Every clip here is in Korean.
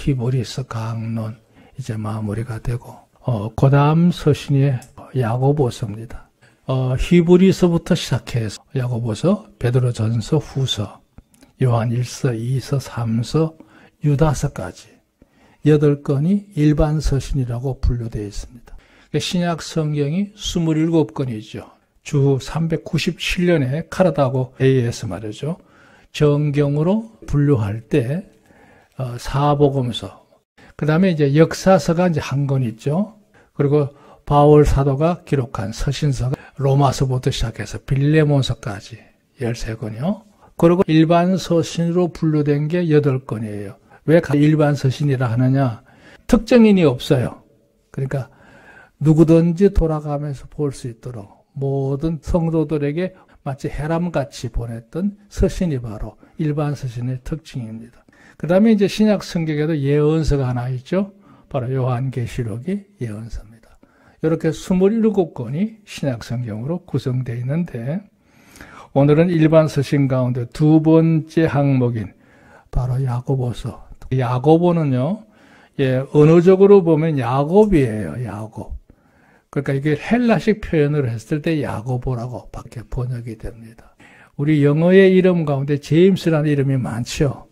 히브리서 강론 이제 마무리가 되고 그 다음 서신이 야고보서입니다. 히브리서부터 시작해서 야고보서, 베드로전서, 후서, 요한 1서, 2서, 3서, 유다서까지 8권이 일반 서신이라고 분류되어 있습니다. 신약 성경이 27권이죠. 주 397년에 카라다고 A에서 말이죠. 정경으로 분류할 때 사복음서, 그 다음에 이제 역사서가 이제 한 권 있죠. 그리고 바울 사도가 기록한 서신서가 로마서부터 시작해서 빌레몬서까지 13권이요. 그리고 일반 서신으로 분류된 게 8권이에요. 왜 일반 서신이라 하느냐? 특정인이 없어요. 그러니까 누구든지 돌아가면서 볼 수 있도록 모든 성도들에게 마치 해람같이 보냈던 서신이 바로 일반 서신의 특징입니다. 그 다음에 이제 신약 성경에도 예언서가 하나 있죠. 바로 요한계시록이 예언서입니다. 이렇게 27권이 신약 성경으로 구성되어 있는데, 오늘은 일반 서신 가운데 두 번째 항목인 바로 야고보서. 야고보는요, 언어적으로 보면 야곱이에요. 야곱. 그러니까 이게 헬라식 표현으로 했을 때 야고보라고 밖에 번역이 됩니다. 우리 영어의 이름 가운데 제임스라는 이름이 많죠.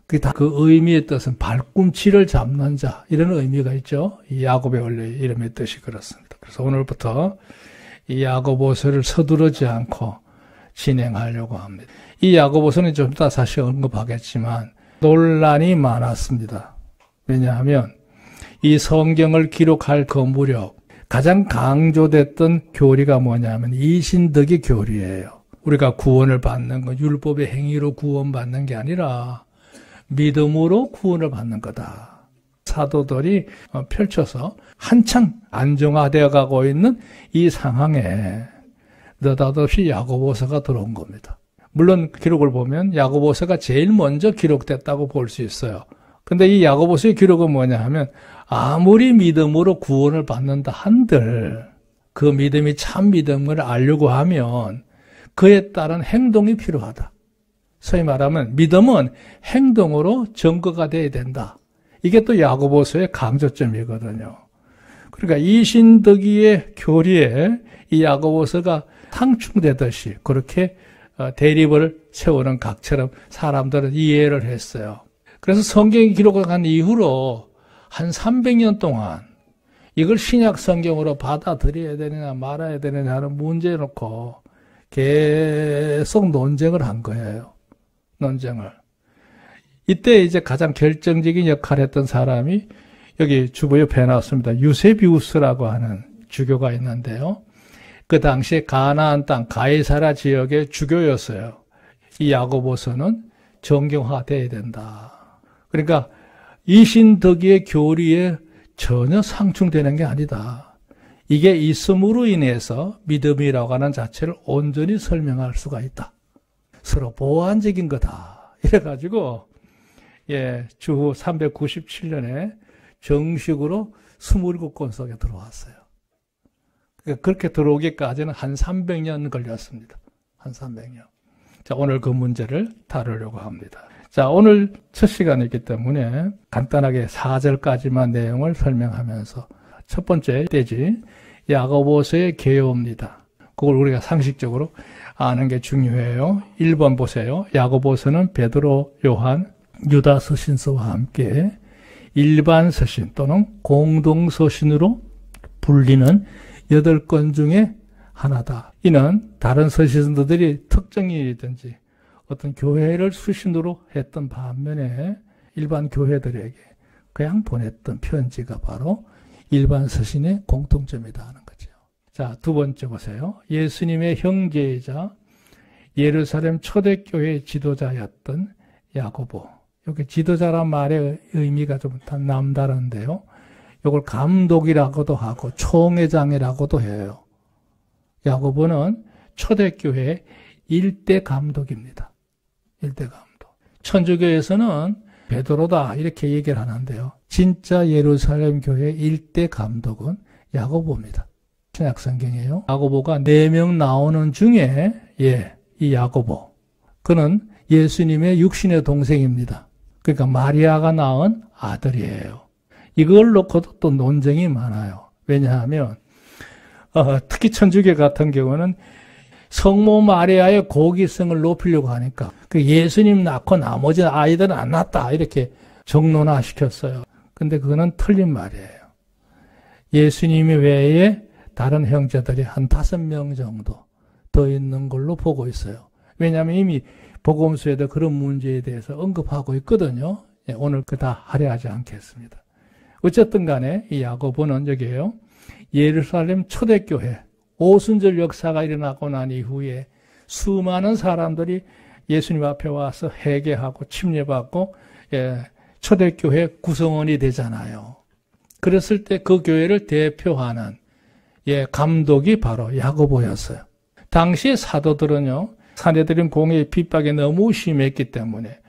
그 의미의 뜻은 발꿈치를 잡는 자, 이런 의미가 있죠. 이 야곱의 원래 이름의 뜻이 그렇습니다. 그래서 오늘부터 이 야고보서를 서두르지 않고 진행하려고 합니다. 이 야고보서는 좀 이따 사실 언급하겠지만 논란이 많았습니다. 왜냐하면 이 성경을 기록할 그 무렵 가장 강조됐던 교리가 뭐냐면 이신덕의 교리예요. 우리가 구원을 받는 건 율법의 행위로 구원받는 게 아니라 믿음으로 구원을 받는 거다. 사도들이 펼쳐서 한창 안정화되어 가고 있는 이 상황에 느닷없이 야고보서가 들어온 겁니다. 물론 기록을 보면 야고보서가 제일 먼저 기록됐다고 볼 수 있어요. 근데 이 야고보서의 기록은 뭐냐 하면 아무리 믿음으로 구원을 받는다 한들 그 믿음이 참 믿음을 알려고 하면 그에 따른 행동이 필요하다. 소위 말하면 믿음은 행동으로 증거가 돼야 된다. 이게 또 야고보서의 강조점이거든요. 그러니까 이신덕이의 교리에 이 야고보서가 상충되듯이 그렇게 대립을 세우는 각처럼 사람들은 이해를 했어요. 그래서 성경이 기록한 이후로 한 300년 동안 이걸 신약 성경으로 받아들여야 되느냐 말아야 되느냐 하는 문제에 놓고 계속 논쟁을 한 거예요. 논쟁을. 이때 이제 가장 결정적인 역할을 했던 사람이 여기 주보 옆에 나왔습니다. 유세비우스라고 하는 주교가 있는데요. 그 당시에 가나안 땅 가이사라 지역의 주교였어요. 이 야고보서는 정경화되어야 된다. 그러니까 이신덕이의 교리에 전혀 상충되는 게 아니다. 이게 있음으로 인해서 믿음이라고 하는 자체를 온전히 설명할 수가 있다. 서로 보완적인 거다. 이래가지고 주 397년에 정식으로 27권 속에 들어왔어요. 그렇게 들어오기까지는 한 300년 걸렸습니다. 한 300년. 자, 오늘 그 문제를 다루려고 합니다. 자, 오늘 첫 시간이기 때문에 간단하게 4절까지만 내용을 설명하면서 첫 번째 떼지 야고보서의 개요입니다. 그걸 우리가 상식적으로 아는 게 중요해요. 1번 보세요. 야고보서는 베드로, 요한, 유다 서신서와 함께 일반 서신 또는 공동 서신으로 불리는 8권 중에 하나다. 이는 다른 서신서들이 특정인이든지 어떤 교회를 수신으로 했던 반면에 일반 교회들에게 그냥 보냈던 편지가 바로 일반 서신의 공통점이다 하는 거죠. 자, 두 번째 보세요. 예수님의 형제이자 예루살렘 초대교회 지도자였던 야고보. 여기 지도자란 말의 의미가 좀 남다른데요. 이걸 감독이라고도 하고 총회장이라고도 해요. 야고보는 초대교회 일대 감독입니다. 일대 감독. 천주교에서는 베드로다 이렇게 얘기를 하는데요. 진짜 예루살렘 교회 일대 감독은 야고보입니다. 신약 성경이에요. 야고보가 4명 나오는 중에 이 야고보. 그는 예수님의 육신의 동생입니다. 그러니까 마리아가 낳은 아들이에요. 이걸 놓고도 또 논쟁이 많아요. 왜냐하면 특히 천주교 같은 경우는 성모 마리아의 고귀성을 높이려고 하니까 그 예수님 낳고 나머지 아이들은 안 낳았다 이렇게 정론화시켰어요. 근데 그거는 틀린 말이에요. 예수님 외에 다른 형제들이 한 5명 정도 더 있는 걸로 보고 있어요. 왜냐하면 이미 복음서에도 그런 문제에 대해서 언급하고 있거든요. 오늘 그 다 할애하지 않겠습니다. 어쨌든 간에 이 야고보는 여기에요. 예루살렘 초대교회 오순절 역사가 일어나고 난 이후에 수많은 사람들이 예수님 앞에 와서 회개하고 침례받고 초대교회 구성원이 되잖아요. 그랬을 때 그 교회를 대표하는 감독이 바로 야고보였어요. 당시 사도들은요, 사내들인 공의 핍박이 너무 심했기 때문에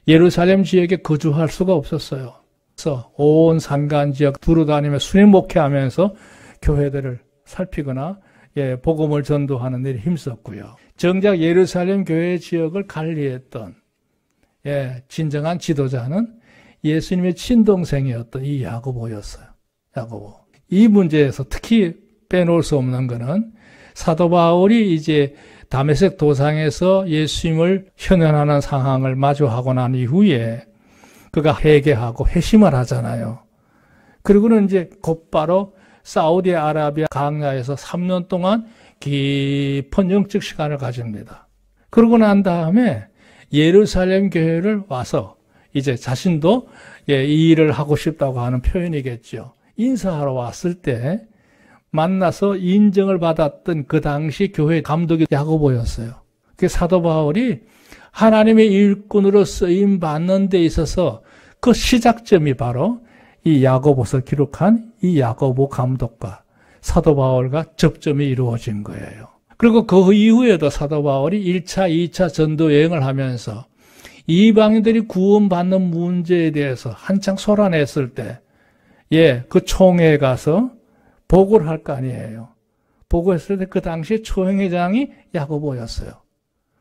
예루살렘 지역에 거주할 수가 없었어요. 그래서 온 산간 지역 두루다니며 순회 목회하면서 교회들을 살피거나 복음을 전도하는 일에 힘썼고요. 정작 예루살렘 교회 지역을 관리했던 진정한 지도자는 예수님의 친동생이었던 이 야고보였어요. 야고보. 이 문제에서 특히 빼놓을 수 없는 것은 사도 바울이 이제 다메섹 도상에서 예수님을 현현하는 상황을 마주하고 난 이후에 그가 회개하고 회심을 하잖아요. 그리고는 이제 곧바로 사우디아라비아 강야에서 3년 동안 깊은 영적 시간을 가집니다. 그러고 난 다음에 예루살렘 교회를 와서 이제 자신도 이 일을 하고 싶다고 하는 표현이겠죠. 인사하러 왔을 때 만나서 인정을 받았던 그 당시 교회 감독이 야고보였어요. 그 사도 바울이 하나님의 일꾼으로 쓰임 받는 데 있어서 그 시작점이 바로 이 야고보서 기록한 이 야고보 감독과 사도 바울과 접점이 이루어진 거예요. 그리고 그 이후에도 사도 바울이 1차, 2차 전도 여행을 하면서 이방인들이 구원받는 문제에 대해서 한창 쏟아냈을 때, 그 총회에 가서 보고를 할 거 아니에요. 보고했을 때 그 당시에 초행회장이 야고보였어요.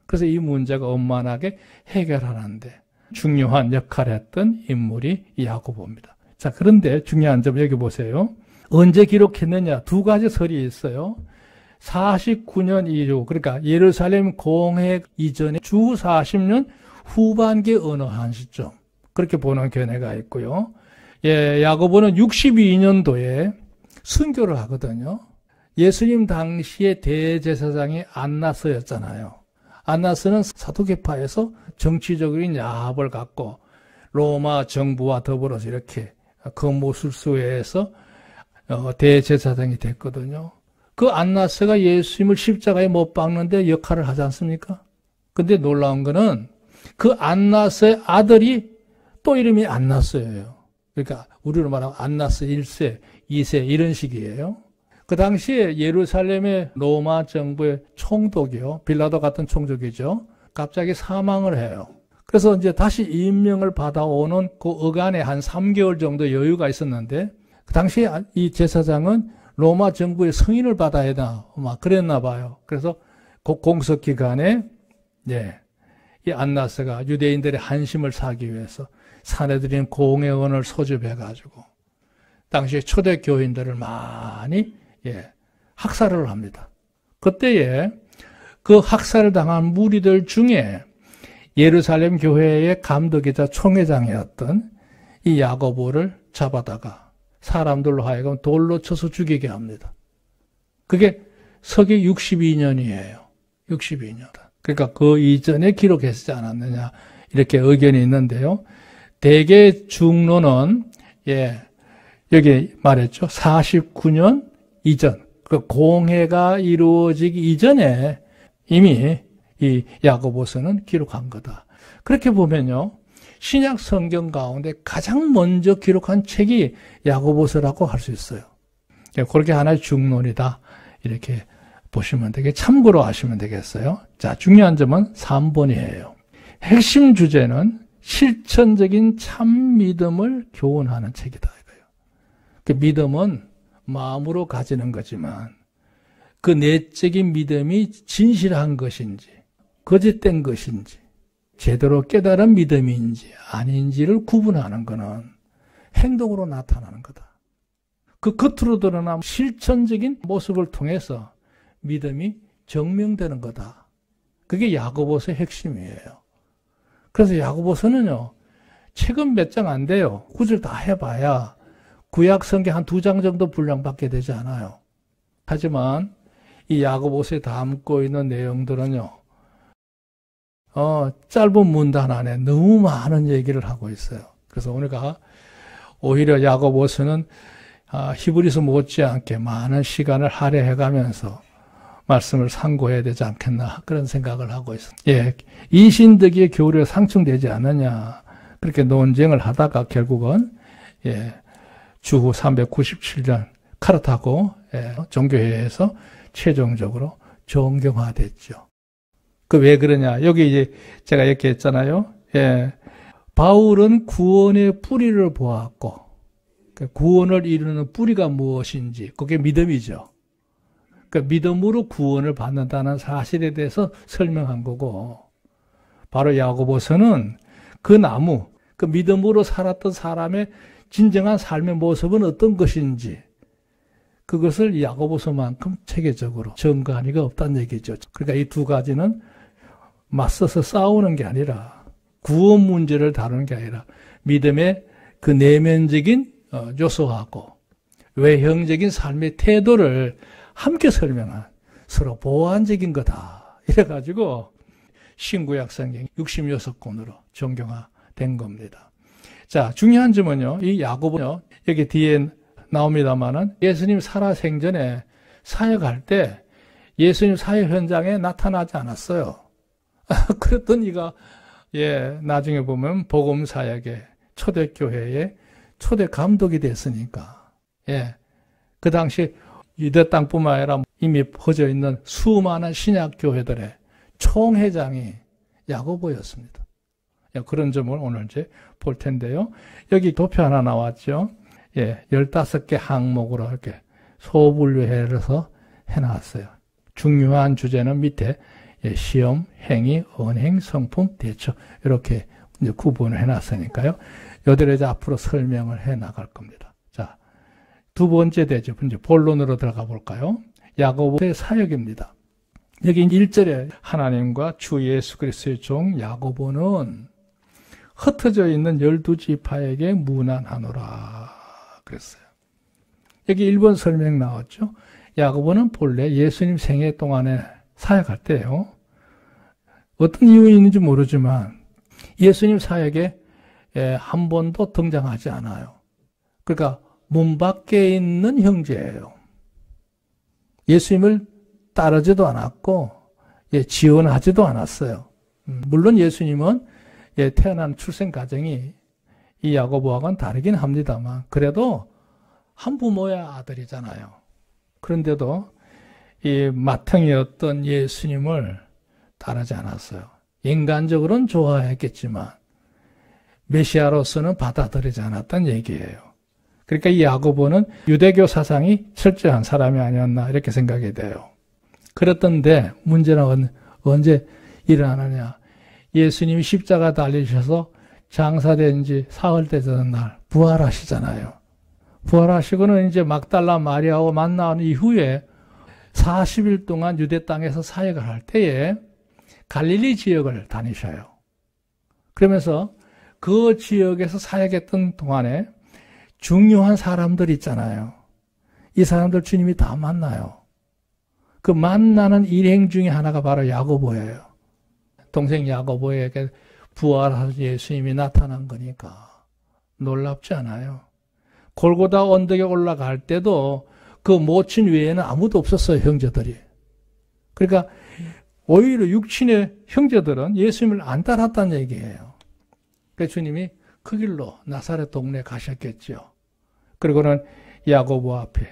그래서 이 문제가 원만하게 해결하는데 중요한 역할을 했던 인물이 야고보입니다. 자, 그런데 중요한 점 여기 보세요. 언제 기록했느냐? 2가지 설이 있어요. 49년 이후, 그러니까 예루살렘 공회 이전에 주 40년 후반기 어느 한 시점. 그렇게 보는 견해가 있고요. 야고보는 62년도에 순교를 하거든요. 예수님 당시의 대제사장이 안나스였잖아요. 안나스는 사두개파에서 정치적인 야합을 갖고 로마 정부와 더불어서 이렇게 거무술수에서 대제사장이 됐거든요. 그 안나스가 예수님을 십자가에 못 박는데 역할을 하지 않습니까? 근데 놀라운 거는 그 안나스의 아들이 또 이름이 안나스예요. 그러니까 우리로 말하면 안나스 1세, 2세 이런 식이에요. 그 당시에 예루살렘의 로마 정부의 총독이요. 빌라도 같은 총독이죠. 갑자기 사망을 해요. 그래서 이제 다시 임명을 받아오는 그 어간에 한 3개월 정도 여유가 있었는데 그 당시에 이 제사장은 로마 정부의 승인을 받아야 되나 막 그랬나 봐요. 그래서 그 공석 기간에 이 안나스가 유대인들의 한심을 사기 위해서 사내들인 공회원을 소집해가지고 당시에 초대 교인들을 많이 학살을 합니다. 그때에 그 학살을 당한 무리들 중에 예루살렘 교회의 감독이자 총회장이었던 이 야고보를 잡아다가 사람들로 하여금 돌로 쳐서 죽이게 합니다. 그게 서기 62년이에요. 62년. 그러니까 그 이전에 기록했지 않았느냐 이렇게 의견이 있는데요. 대개 중론은 여기 말했죠. 49년 이전, 그 공회가 이루어지기 이전에 이미 이 야고보서는 기록한 거다. 그렇게 보면요. 신약 성경 가운데 가장 먼저 기록한 책이 야고보서라고 할 수 있어요. 그렇게 하나의 중론이다. 이렇게 보시면 되게 참고로 하시면 되겠어요. 자, 중요한 점은 3번이에요. 핵심 주제는 실천적인 참 믿음을 교훈하는 책이다. 이거예요. 그 믿음은 마음으로 가지는 거지만 그 내적인 믿음이 진실한 것인지 거짓된 것인지 제대로 깨달은 믿음인지 아닌지를 구분하는 것은 행동으로 나타나는 거다. 그 겉으로 드러난 실천적인 모습을 통해서 믿음이 증명되는 거다. 그게 야고보서의 핵심이에요. 그래서 야고보서는요, 책은 몇 장 안 돼요. 구절 다 해봐야 구약 성경 한 2장 정도 분량밖에 되지 않아요. 하지만 이 야고보서에 담고 있는 내용들은요, 짧은 문단 안에 너무 많은 얘기를 하고 있어요. 그래서 우리가 오히려 야고보서는 히브리서 못지않게 많은 시간을 할애해가면서 말씀을 상고해야 되지 않겠나 그런 생각을 하고 있습니다. 예, 이신득의 교리가 상충되지 않느냐 그렇게 논쟁을 하다가 결국은 주후 397년 카르타고 종교회에서 최종적으로 정경화됐죠. 그 왜 그러냐? 여기 이제 제가 이렇게 했잖아요. 바울은 구원의 뿌리를 보았고, 구원을 이루는 뿌리가 무엇인지, 그게 믿음이죠. 그 믿음으로 구원을 받는다는 사실에 대해서 설명한 거고, 바로 야고보서는 그 나무, 그 믿음으로 살았던 사람의 진정한 삶의 모습은 어떤 것인지, 그것을 야고보서만큼 체계적으로 전가한 이가 없다는 얘기죠. 그러니까 이 두 가지는 맞서서 싸우는 게 아니라, 구원 문제를 다루는 게 아니라 믿음의 그 내면적인 요소하고 외형적인 삶의 태도를 함께 설명한 서로 보완적인 거다. 이래가지고 신구약 성경 66권으로 정경화된 겁니다. 자, 중요한 점은요, 이 야고보는요, 여기 뒤에 나옵니다만은 예수님 살아생전에 사역할 때 예수님 사역 현장에 나타나지 않았어요. 그랬던 이가 나중에 보면 복음 사역의 초대교회의 초대 감독이 됐으니까, 그 당시 유대 땅뿐만 아니라 이미 퍼져 있는 수많은 신약 교회들의 총회장이 야고보였습니다. 그런 점을 오늘 이제 볼 텐데요. 여기 도표 하나 나왔죠. 15개 항목으로 이렇게 소분류해서 해놨어요. 중요한 주제는 밑에 시험, 행위, 언행, 성품, 대처 이렇게 이제 구분을 해놨으니까요. 여기를 이제 앞으로 설명을 해 나갈 겁니다. 자, 두 번째 대접 이제 본론으로 들어가 볼까요? 야고보의 사역입니다. 여기 1절에 하나님과 주 예수 그리스도의 종 야고보는 흩어져 있는 12지파에게 문안하노라 그랬어요. 여기 1번 설명 나왔죠. 야고보는 본래 예수님 생애 동안에 사역할 때요, 어떤 이유인지 모르지만 예수님 사역에 한 번도 등장하지 않아요. 그러니까 문 밖에 있는 형제예요. 예수님을 따르지도 않았고 지원하지도 않았어요. 물론 예수님은 태어난 출생 과정이 이 야고보와는 다르긴 합니다만 그래도 한 부모의 아들이잖아요. 그런데도 이 맏형이었던 예수님을 따르지 않았어요. 인간적으로는 좋아했겠지만 메시아로서는 받아들이지 않았던 얘기예요. 그러니까 이 야고보는 유대교 사상이 철저한 사람이 아니었나 이렇게 생각이 돼요. 그랬던데 문제는 언제 일어나느냐. 예수님이 십자가 달리셔서 장사된 지 사흘 되던 날 부활하시잖아요. 부활하시고는 이제 막달라 마리아와 만나는 이후에 40일 동안 유대 땅에서 사역을 할 때에 갈릴리 지역을 다니셔요. 그러면서 그 지역에서 사역했던 동안에 중요한 사람들 있잖아요. 이 사람들 주님이 다 만나요. 그 만나는 일행 중에 하나가 바로 야고보예요. 동생 야고보에게 부활하신 예수님이 나타난 거니까 놀랍지 않아요. 골고다 언덕에 올라갈 때도 그 모친 외에는 아무도 없었어요, 형제들이. 그러니까 오히려 육친의 형제들은 예수님을 안 따랐다는 얘기예요. 그래서 주님이 그 길로 나사렛 동네에 가셨겠죠. 그리고는 야고보 앞에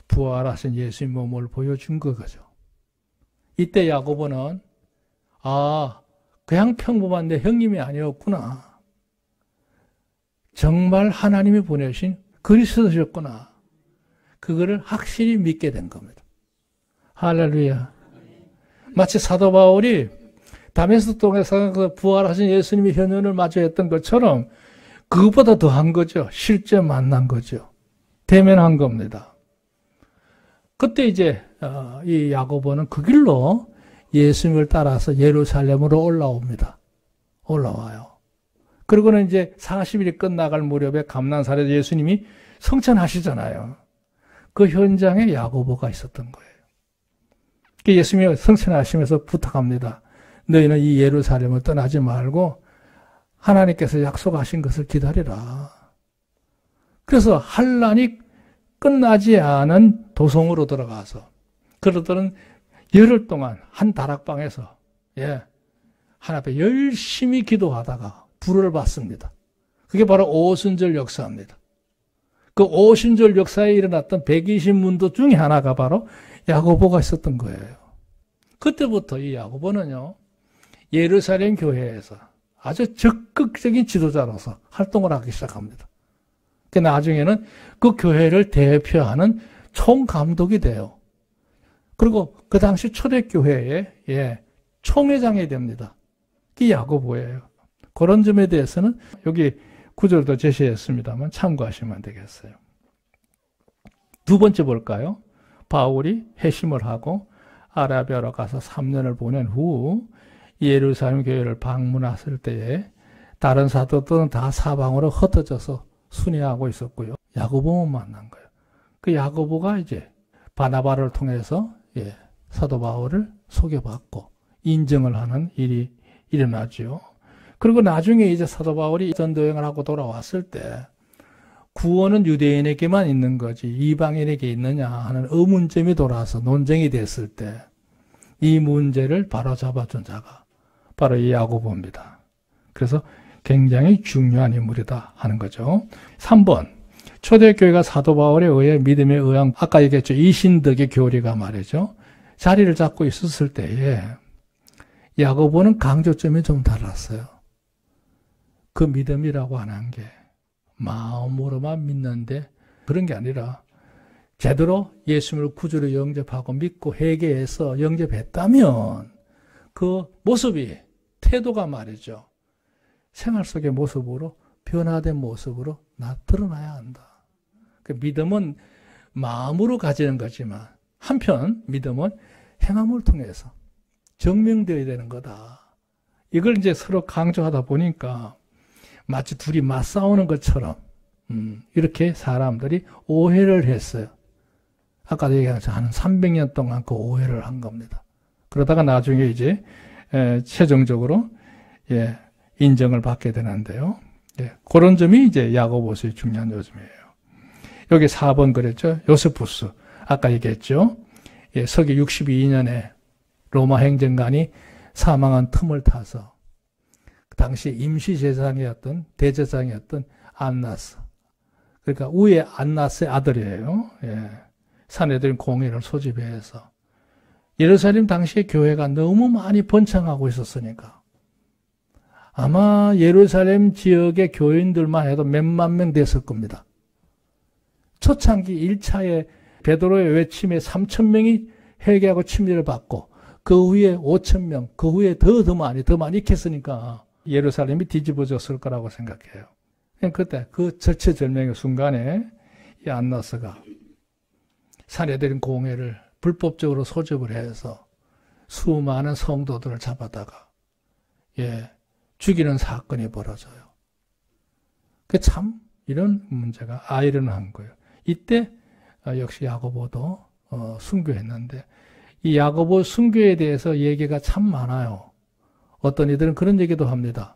부활하신 예수님 몸을 보여준 거죠. 이때 야고보는 그냥 평범한 내 형님이 아니었구나. 정말 하나님이 보내신 그리스도셨구나. 그거를 확실히 믿게 된 겁니다. 할렐루야. 마치 사도 바울이 다메섹 동에서 부활하신 예수님이 현현을 마주했던 것처럼 그것보다 더한 거죠. 실제 만난 거죠. 대면한 겁니다. 그때 이제 이 야고보는 그 길로 예수님을 따라서 예루살렘으로 올라옵니다. 올라와요. 그리고는 이제 40일이 끝나갈 무렵에 감난산에서 예수님이 성천하시잖아요. 그 현장에 야고보가 있었던 거예요. 예수님이 성천하시면서 부탁합니다. 너희는 이 예루살렘을 떠나지 말고 하나님께서 약속하신 것을 기다리라. 그래서 환란이 끝나지 않은 도성으로 들어가서 그러더니 열흘 동안 한 다락방에서 하나님 앞에 열심히 기도하다가 불을 받습니다. 그게 바로 오순절 역사입니다. 그 오순절 역사에 일어났던 120문도 중에 하나가 바로 야고보가 있었던 거예요. 그때부터 이 야고보는요, 예루살렘 교회에서 아주 적극적인 지도자로서 활동을 하기 시작합니다. 나중에는 그 교회를 대표하는 총감독이 돼요. 그리고 그 당시 초대교회의 총회장이 됩니다. 그게 야고보예요. 그런 점에 대해서는 여기 구절도 제시했습니다만 참고하시면 되겠어요. 두 번째 볼까요? 바울이 회심을 하고 아라비아로 가서 3년을 보낸 후 예루살렘 교회를 방문했을 때에 다른 사도들은 다 사방으로 흩어져서 순회하고 있었고요. 야고보만 만난 거예요. 그 야고보가 이제 바나바를 통해서 사도 바울을 소개받고 인정을 하는 일이 일어나죠. 그리고 나중에 이제 사도 바울이 전도여행을 하고 돌아왔을 때 구원은 유대인에게만 있는 거지 이방인에게 있느냐 하는 의문점이 돌아서 논쟁이 됐을 때 이 문제를 바로잡아준 자가 바로 이 야고보입니다. 그래서 굉장히 중요한 인물이다 하는 거죠. 3번 초대교회가 사도 바울에 의해 믿음에 의한 아까 얘기했죠. 이신덕의 교리가 말이죠. 자리를 잡고 있었을 때에 야고보는 강조점이 좀 달랐어요. 그 믿음이라고 하는 게 마음으로만 믿는데 그런 게 아니라 제대로 예수님을 구주로 영접하고 믿고 회개해서 영접했다면 그 모습이 태도가 말이죠. 생활 속의 모습으로 변화된 모습으로 드러나야 한다. 그 믿음은 마음으로 가지는 거지만 한편 믿음은 행함을 통해서 증명되어야 되는 거다. 이걸 이제 서로 강조하다 보니까 마치 둘이 맞싸우는 것처럼 이렇게 사람들이 오해를 했어요. 아까도 얘기한 한 300년 동안 그 오해를 한 겁니다. 그러다가 나중에 이제 최종적으로 인정을 받게 되는데요. 그런 점이 이제 야고보서의 중요한 요점이에요. 여기 4번 그랬죠. 요세푸스 아까 얘기했죠. 서기 62년에 로마 행정관이 사망한 틈을 타서 그 당시 임시 제사장이었던 대제사장이었던 안나스, 그러니까 우에 안나스의 아들이에요. 사내들인 공회를 소집해서 예루살렘 당시의 교회가 너무 많이 번창하고 있었으니까 아마 예루살렘 지역의 교인들만 해도 몇만 명 됐을 겁니다. 초창기 1차의 베드로의 외침에 3,000명이 회개하고 침례를 받고 그 후에 5,000명, 그 후에 더 많이 익혔으니까 예루살렘이 뒤집어졌을 거라고 생각해요. 그때 그 절체절명의 순간에 이 안나스가 사내들인 공회를 불법적으로 소집을 해서 수많은 성도들을 잡아다가 죽이는 사건이 벌어져요. 그 참 이런 문제가 아이러니한 거예요. 이때 역시 야고보도 순교했는데 이 야고보 순교에 대해서 얘기가 참 많아요. 어떤 이들은 그런 얘기도 합니다.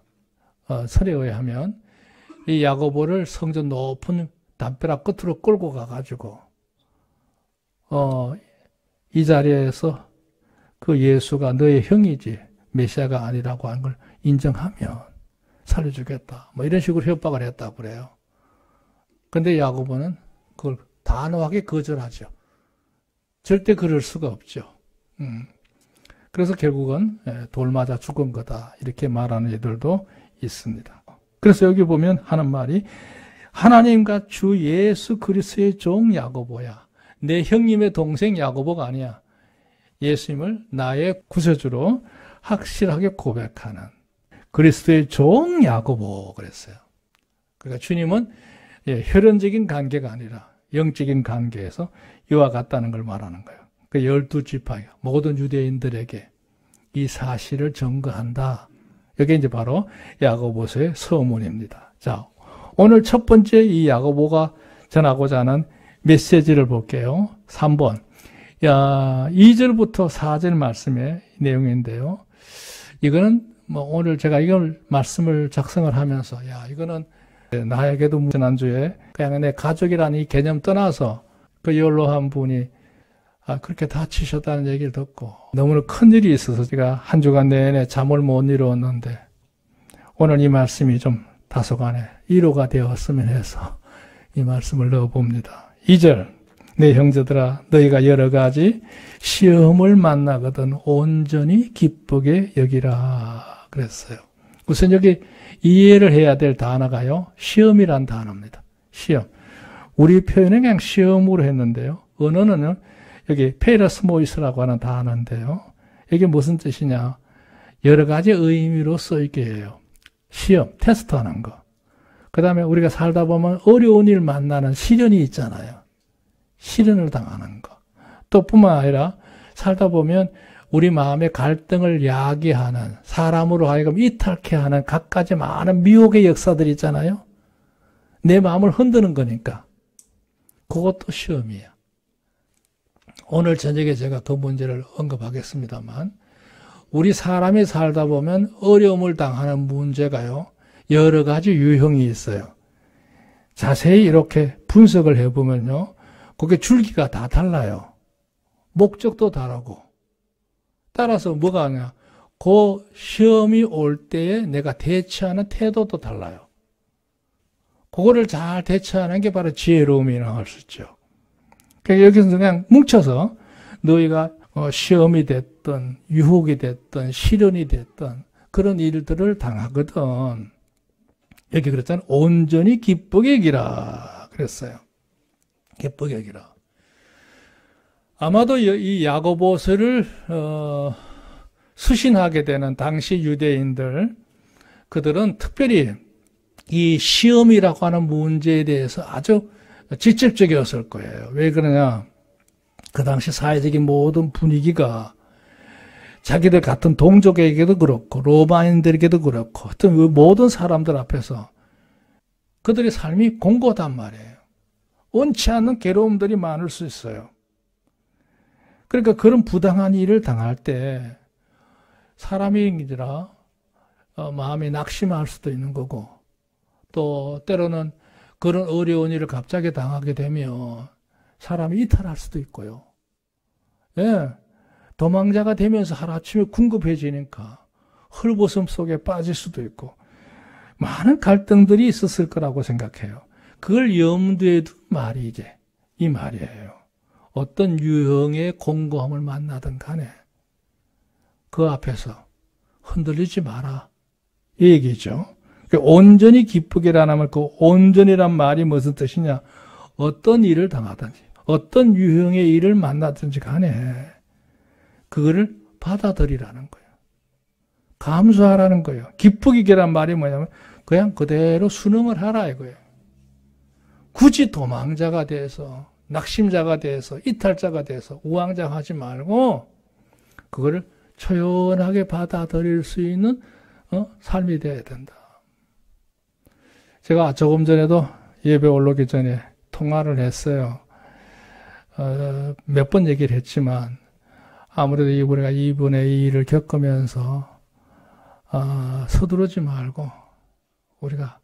설에 의하면 이 야고보를 성전 높은 담벼락 끝으로 끌고 가가지고 이 자리에서 그 예수가 너의 형이지 메시아가 아니라고 하는 걸 인정하면 살려주겠다. 뭐 이런 식으로 협박을 했다고 그래요. 근데 야고보는 그걸 단호하게 거절하죠. 절대 그럴 수가 없죠. 그래서 결국은 돌 맞아 죽은 거다. 이렇게 말하는 이들도 있습니다. 그래서 여기 보면 하는 말이 하나님과 주 예수 그리스도의 종 야고보야. 내 형님의 동생 야고보가 아니야. 예수님을 나의 구세주로 확실하게 고백하는 그리스도의 종 야고보 그랬어요. 그러니까 주님은 혈연적인 관계가 아니라 영적인 관계에서 이와 같다는 걸 말하는 거예요. 그 12지파 모든 유대인들에게 이 사실을 증거한다. 이게 이제 바로 야고보서의 서문입니다. 자, 오늘 첫 번째 이 야고보가 전하고자 하는 메시지를 볼게요. 3번. 2절부터 4절 말씀의 내용인데요. 이거는 오늘 제가 이걸 말씀을 작성을 하면서 이거는 나에게도 지난주에 그냥 내 가족이라는 이 개념 떠나서 그 연로한 분이 그렇게 다치셨다는 얘기를 듣고 너무나 큰일이 있어서 제가 한 주간 내내 잠을 못 이루었는데 오늘 이 말씀이 좀 다소간에 위로가 되었으면 해서 이 말씀을 넣어봅니다. 2절. 내 형제들아 너희가 여러 가지 시험을 만나거든 온전히 기쁘게 여기라 그랬어요. 우선 여기 이해를 해야 될 단어가요. 시험이란 단어입니다. 시험. 우리 표현은 그냥 시험으로 했는데요. 언어는 여기 페이라스모이스라고 하는 단어인데요. 이게 무슨 뜻이냐. 여러 가지 의미로 쓰이게 해요. 시험, 테스트하는 거. 그 다음에 우리가 살다 보면 어려운 일 만나는 시련이 있잖아요. 시련을 당하는 거. 또 뿐만 아니라 살다 보면 우리 마음의 갈등을 야기하는 사람으로 하여금 이탈케 하는 갖가지 많은 미혹의 역사들이 있잖아요. 내 마음을 흔드는 거니까. 그것도 시험이에요. 오늘 저녁에 제가 그 문제를 언급하겠습니다만 우리 사람이 살다 보면 어려움을 당하는 문제가요. 여러 가지 유형이 있어요. 자세히 이렇게 분석을 해보면요. 그게 줄기가 다 달라요. 목적도 다르고. 따라서 뭐가 하냐. 그 시험이 올 때에 내가 대처하는 태도도 달라요. 그거를 잘 대처하는 게 바로 지혜로움이라고 할 수 있죠. 그러니까 여기서 그냥 뭉쳐서 너희가 시험이 됐든 유혹이 됐든 시련이 됐든 그런 일들을 당하거든. 여기 그랬잖아요. 온전히 기쁘게 여기라 그랬어요. 기쁘게 여기라. 아마도 이 야고보서를 수신하게 되는 당시 유대인들 그들은 특별히 이 시험이라고 하는 문제에 대해서 아주 직접적이었을 거예요. 왜 그러냐? 그 당시 사회적인 모든 분위기가 자기들 같은 동족에게도 그렇고 로마인들에게도 그렇고 어떤 모든 사람들 앞에서 그들의 삶이 공고하단 말이에요. 원치 않는 괴로움들이 많을 수 있어요. 그러니까 그런 부당한 일을 당할 때 사람이니라 마음이 낙심할 수도 있는 거고 또 때로는 그런 어려운 일을 갑자기 당하게 되면 사람이 이탈할 수도 있고요. 예, 도망자가 되면서 하루아침에 궁급해지니까 헐벗음 속에 빠질 수도 있고 많은 갈등들이 있었을 거라고 생각해요. 그걸 염두에 둔 말이 이제 이 말이에요. 어떤 유형의 공고함을 만나든 간에 그 앞에서 흔들리지 마라. 이 얘기죠. 온전히 기쁘게라는 말, 그 온전이란 말이 무슨 뜻이냐. 어떤 일을 당하든지 어떤 유형의 일을 만나든지 간에 그거를 받아들이라는 거예요. 감수하라는 거예요. 기쁘기란 말이 뭐냐면 그냥 그대로 순응을 하라 이거예요. 굳이 도망자가 돼서 낙심자가 돼서 이탈자가 돼서 우왕좌왕하지 말고 그거를 초연하게 받아들일 수 있는 삶이 돼야 된다. 제가 조금 전에도 예배 올라오기 전에 통화를 했어요. 몇 번 얘기를 했지만 아무래도 우리가 이분의 일을 겪으면서 서두르지 말고 우리가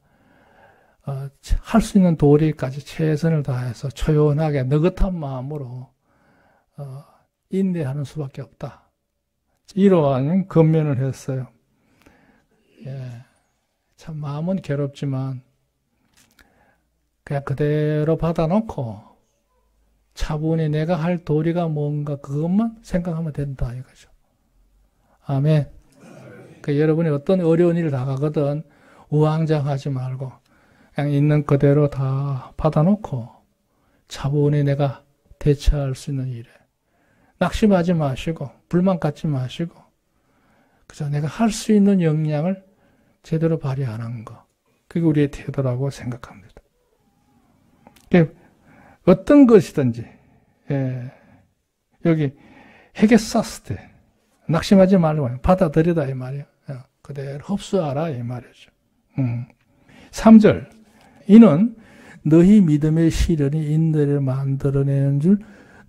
할 수 있는 도리까지 최선을 다해서 초연하게 느긋한 마음으로 인내하는 수밖에 없다. 이러한 권면을 했어요. 예, 참 마음은 괴롭지만 그냥 그대로 받아놓고 차분히 내가 할 도리가 뭔가 그것만 생각하면 된다 이거죠. 아멘. 그러니까 여러분이 어떤 어려운 일을 당하거든 우왕좌왕하지 말고 그냥 있는 그대로 다 받아놓고 차분히 내가 대처할 수 있는 일에 낙심하지 마시고 불만 갖지 마시고 그죠? 내가 할 수 있는 역량을 제대로 발휘 안 한 거. 그게 우리의 태도라고 생각합니다. 어떤 것이든지, 여기 핵에 쌌을 때, 낙심하지 말고 받아들이다 이 말이야. 그대로 흡수하라 이 말이죠. 3절. 이는 너희 믿음의 시련이 인내를 만들어내는 줄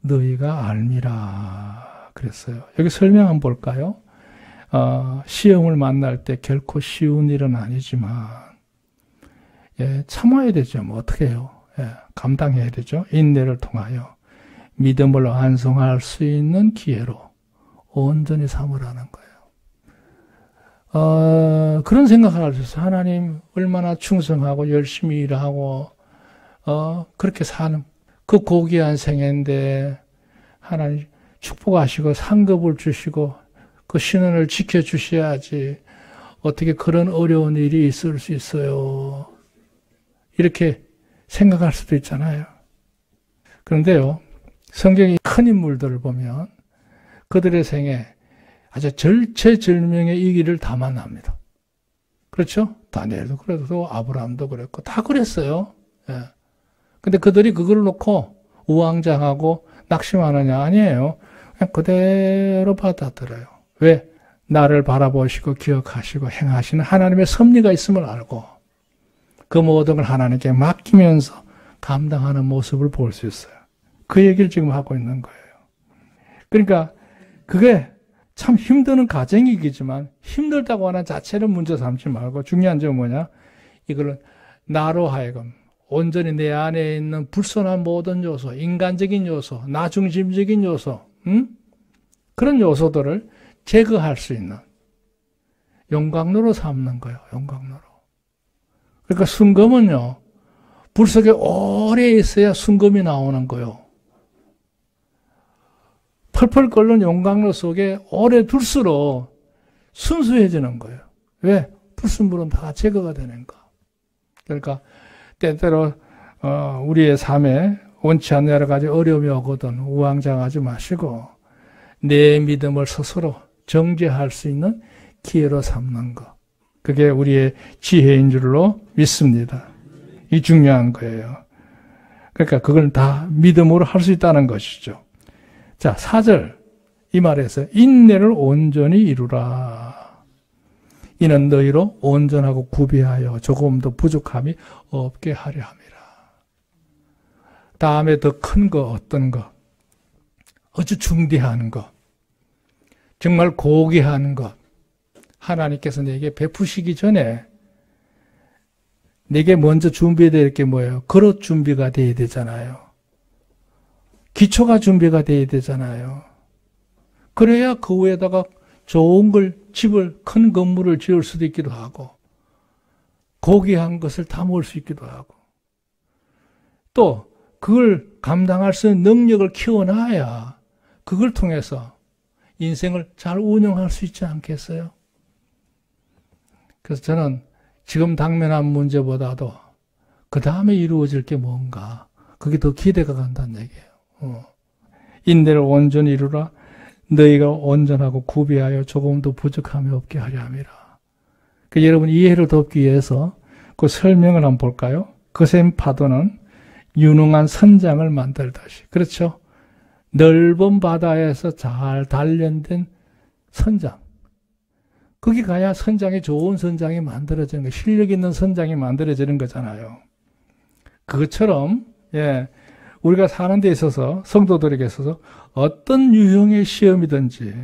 너희가 알미라. 그랬어요. 여기 설명 한번 볼까요? 시험을 만날 때 결코 쉬운 일은 아니지만, 참아야 되죠. 뭐 어떻게 해요? 감당해야 되죠. 인내를 통하여 믿음을 완성할 수 있는 기회로 온전히 삼으라는 거예요. 그런 생각을 할 수 있어요. 하나님 얼마나 충성하고 열심히 일하고 그렇게 사는 그 고귀한 생애인데 하나님 축복하시고 상급을 주시고 그 신원을 지켜주셔야지 어떻게 그런 어려운 일이 있을 수 있어요. 이렇게 생각할 수도 있잖아요. 그런데요, 성경의 큰 인물들을 보면 그들의 생에 아주 절체절명의 이 길을 다 만납니다. 그렇죠? 다니엘도 그래도 아브라함도 그랬고 다 그랬어요. 근데 그들이 그걸 놓고 우왕좌왕하고 낙심하느냐? 아니에요. 그냥 그대로 받아들여요. 왜? 나를 바라보시고 기억하시고 행하시는 하나님의 섭리가 있음을 알고 그 모든 걸 하나님께 맡기면서 감당하는 모습을 볼 수 있어요. 그 얘기를 지금 하고 있는 거예요. 그러니까 그게 참 힘드는 과정이겠지만 힘들다고 하는 자체를 문제 삼지 말고 중요한 점은 뭐냐? 이거는 나로 하여금 온전히 내 안에 있는 불순한 모든 요소, 인간적인 요소, 나중심적인 요소, 그런 요소들을 제거할 수 있는 용광로로 삼는 거예요. 용광로로. 그러니까 순금은요, 불 속에 오래 있어야 순금이 나오는 거예요. 펄펄 끓는 용광로 속에 오래 둘수록 순수해지는 거예요. 왜? 불순물은 다 제거가 되는 거. 그러니까 때때로 우리의 삶에 원치 않는 여러 가지 어려움이 오거든 우왕좌왕하지 마시고 내 믿음을 스스로 정죄할 수 있는 기회로 삼는 것. 그게 우리의 지혜인 줄로 믿습니다. 이 중요한 거예요. 그러니까 그걸 다 믿음으로 할 수 있다는 것이죠. 자, 4절 이 말에서 인내를 온전히 이루라. 이는 너희로 온전하고 구비하여 조금도 부족함이 없게 하려 함이라. 다음에 더 큰 거 어떤 거? 아주 중대한 거. 정말 고귀한 것. 하나님께서 내게 베푸시기 전에 내게 먼저 준비해야 될 게 뭐예요? 그릇 준비가 돼야 되잖아요. 기초가 준비가 돼야 되잖아요. 그래야 그 위에다가 좋은 걸, 집을, 큰 건물을 지을 수도 있기도 하고 고귀한 것을 담을 수 있기도 하고 또 그걸 감당할 수 있는 능력을 키워놔야 그걸 통해서 인생을 잘 운영할 수 있지 않겠어요? 그래서 저는 지금 당면한 문제보다도 그 다음에 이루어질 게 뭔가 그게 더 기대가 간다는 얘기예요. 인내를 온전히 이루라. 너희가 온전하고 구비하여 조금도 부족함이 없게 하려 함이라. 여러분 이해를 돕기 위해서 그 설명을 한번 볼까요? 거센 파도는 유능한 선장을 만들다시. 그렇죠? 넓은 바다에서 잘 단련된 선장. 거기 가야 선장이 좋은 선장이 만들어지는 거, 실력 있는 선장이 만들어지는 거잖아요. 그것처럼 우리가 사는 데 있어서 성도들에게 있어서 어떤 유형의 시험이든지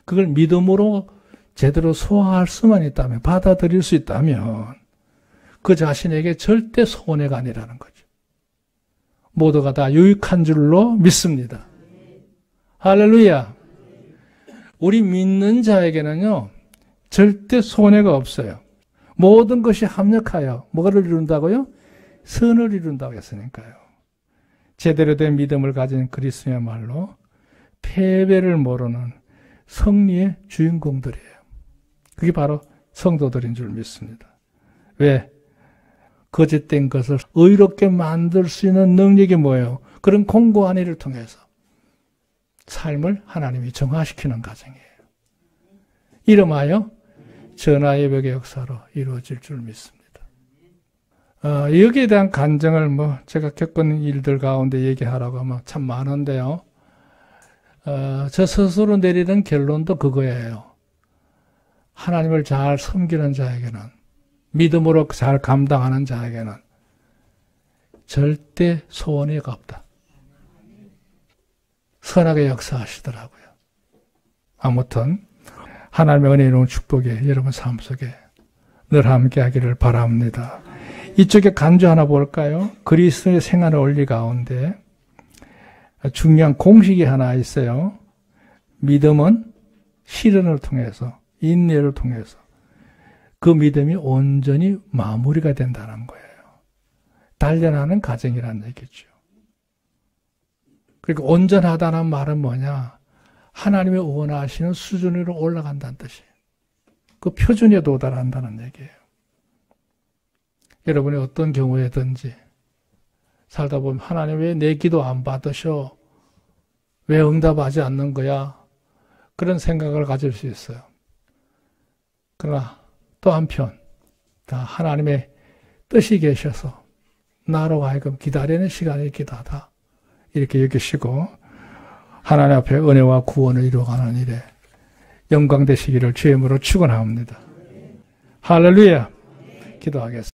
그걸 믿음으로 제대로 소화할 수만 있다면, 받아들일 수 있다면 그 자신에게 절대 손해가 아니라는 거죠. 모두가 다 유익한 줄로 믿습니다. 할렐루야. 우리 믿는 자에게는요 절대 손해가 없어요. 모든 것이 합력하여 뭐를 이룬다고요? 선을 이룬다고 했으니까요. 제대로 된 믿음을 가진 그리스도야말로 패배를 모르는 승리의 주인공들이에요. 그게 바로 성도들인 줄 믿습니다. 왜? 거짓된 것을 의롭게 만들 수 있는 능력이 뭐예요? 그런 공고한 일을 통해서 삶을 하나님이 정화시키는 과정이에요. 이름하여 전하의 벽의 역사로 이루어질 줄 믿습니다. 여기에 대한 간증을 제가 겪은 일들 가운데 얘기하라고 하면 참 많은데요. 저 스스로 내리는 결론도 그거예요. 하나님을 잘 섬기는 자에게는, 믿음으로 잘 감당하는 자에게는 절대 소원이가 없다. 선하게 역사하시더라고요. 아무튼 하나님의 은혜로운 축복이 여러분 삶 속에 늘 함께하기를 바랍니다. 이쪽에 간주 하나 볼까요? 그리스도의 생활의 원리 가운데 중요한 공식이 하나 있어요. 믿음은 시련을 통해서, 인내를 통해서 그 믿음이 온전히 마무리가 된다는 거예요. 단련하는 과정이라는 얘기죠. 그러니까 온전하다는 말은 뭐냐? 하나님의 원하시는 수준으로 올라간다는 뜻이에요. 그 표준에 도달한다는 얘기예요. 여러분이 어떤 경우에든지 살다 보면 하나님 왜 내 기도 안 받으셔? 왜 응답하지 않는 거야? 그런 생각을 가질 수 있어요. 그러나 또 한편 다 하나님의 뜻이 계셔서 나로 하여금 기다리는 시간이 기다다 이렇게 여기시고 하나님 앞에 은혜와 구원을 이루어가는 일에 영광되시기를 주의 이름으로 축원합니다. 할렐루야. 기도하겠습니다.